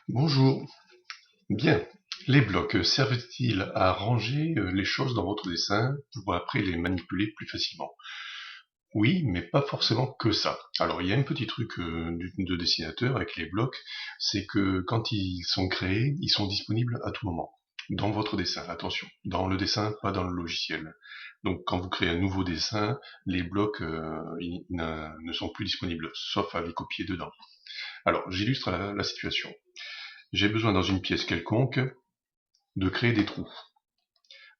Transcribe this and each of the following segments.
Bonjour. Bien. Les blocs servent-ils à ranger les choses dans votre dessin pour après les manipuler plus facilement? Oui, mais pas forcément que ça. Alors il y a un petit truc de dessinateur avec les blocs, c'est que quand ils sont créés, ils sont disponibles à tout moment. Dans votre dessin, attention. Dans le dessin, pas dans le logiciel. Donc quand vous créez un nouveau dessin, les blocs ne sont plus disponibles, sauf à les copier dedans. Alors j'illustre la situation. J'ai besoin dans une pièce quelconque de créer des trous.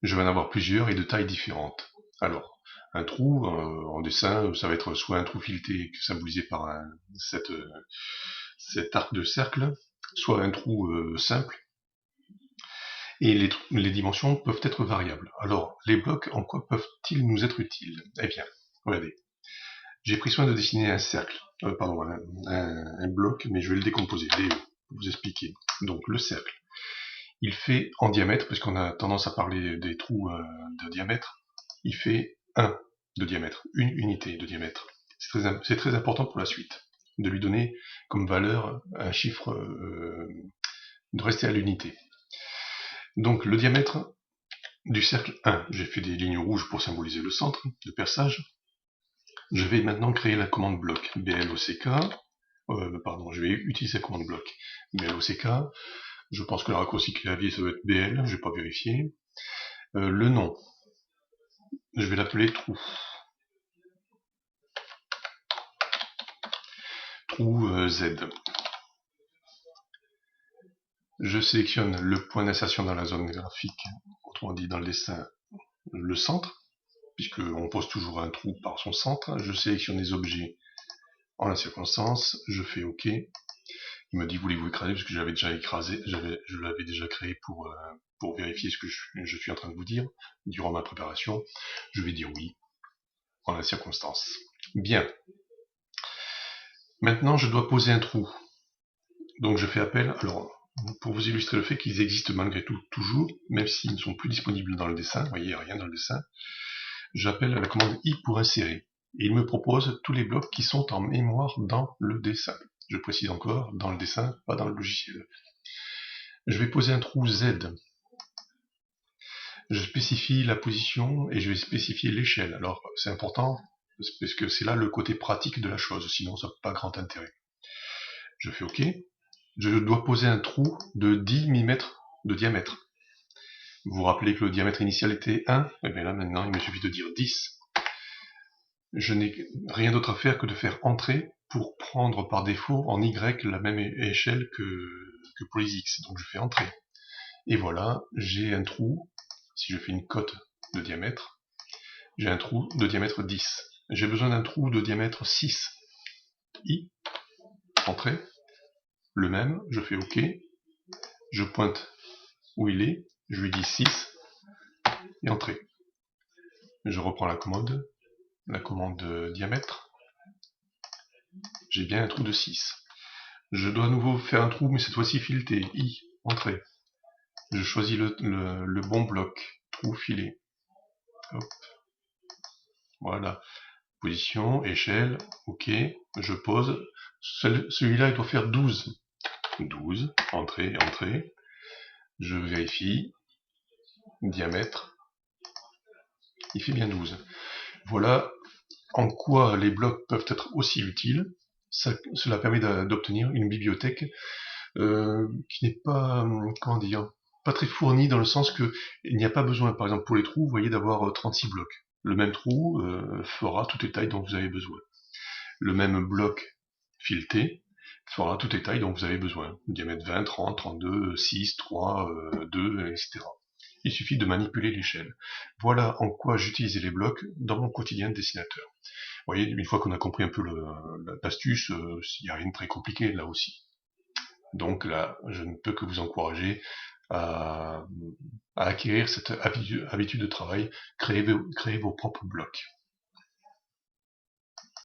Je vais en avoir plusieurs et de tailles différentes. Alors, un trou en dessin, ça va être soit un trou fileté symbolisé par cet arc de cercle, soit un trou simple, et les dimensions peuvent être variables. Alors, les blocs, en quoi peuvent-ils nous être utiles? Eh bien, regardez, j'ai pris soin de dessiner un cercle, un bloc, mais je vais le décomposer, pour vous expliquer. Donc, le cercle. Il fait en diamètre, parce qu'on a tendance à parler des trous de diamètre, il fait 1 de diamètre, une unité de diamètre. C'est très important pour la suite, de lui donner comme valeur un chiffre, de rester à l'unité. Donc le diamètre du cercle 1, j'ai fait des lignes rouges pour symboliser le centre de perçage. Je vais maintenant créer la commande bloc, BLOCK, je vais utiliser la commande bloc, BLOCK. Je pense que le raccourci clavier ça doit être BL, je vais pas vérifier. Le nom, je vais l'appeler trou. Trou Z. Je sélectionne le point d'insertion dans la zone graphique, autrement dit dans le dessin, le centre, puisqu'on pose toujours un trou par son centre. Je sélectionne les objets en la circonstance, je fais OK. Il me dit voulez-vous écraser, parce que j'avais déjà écrasé, je l'avais déjà créé pour vérifier ce que je suis en train de vous dire durant ma préparation. Je vais dire oui en la circonstance. Bien. Maintenant, je dois poser un trou. Donc je fais appel, alors pour vous illustrer le fait qu'ils existent malgré tout toujours, même s'ils ne sont plus disponibles dans le dessin, vous voyez, il n'y a rien dans le dessin, j'appelle la commande I pour insérer. Et il me propose tous les blocs qui sont en mémoire dans le dessin. Je précise encore, dans le dessin, pas dans le logiciel. Je vais poser un trou Z. Je spécifie la position et je vais spécifier l'échelle. Alors c'est important, parce que c'est là le côté pratique de la chose, sinon ça n'a pas grand intérêt. Je fais OK. Je dois poser un trou de 10 mm de diamètre. Vous vous rappelez que le diamètre initial était 1, et bien là maintenant il me suffit de dire 10. Je n'ai rien d'autre à faire que de faire entrer pour prendre par défaut en Y la même échelle que pour les X. Donc je fais entrer. Et voilà, j'ai un trou, si je fais une cote de diamètre, j'ai un trou de diamètre 10. J'ai besoin d'un trou de diamètre 6. I, entrée, le même, je fais OK, je pointe où il est, je lui dis 6, et entrée. Je reprends la commande diamètre, j'ai bien un trou de 6. Je dois à nouveau faire un trou, mais cette fois-ci fileté, I, entrée. Je choisis le bon bloc, trou filé. Hop. Voilà. Position, échelle, OK, je pose. Celui-là, il doit faire 12. 12, entrée, entrée. Je vérifie. Diamètre. Il fait bien 12. Voilà en quoi les blocs peuvent être aussi utiles. Cela permet d'obtenir une bibliothèque qui n'est pas, comment dire, pas très fournie dans le sens que il n'y a pas besoin, par exemple pour les trous, vous voyez, d'avoir 36 blocs. Le même trou fera toutes les tailles dont vous avez besoin. Le même bloc fileté fera toutes les tailles dont vous avez besoin. Diamètre 20, 30, 32, 6, 3, 2, etc. Il suffit de manipuler l'échelle. Voilà en quoi j'utilisais les blocs dans mon quotidien de dessinateur. Vous voyez, une fois qu'on a compris un peu l'astuce, il n'y a rien de très compliqué là aussi. Donc là, je ne peux que vous encourager à acquérir cette habitude de travail, créer vos propres blocs.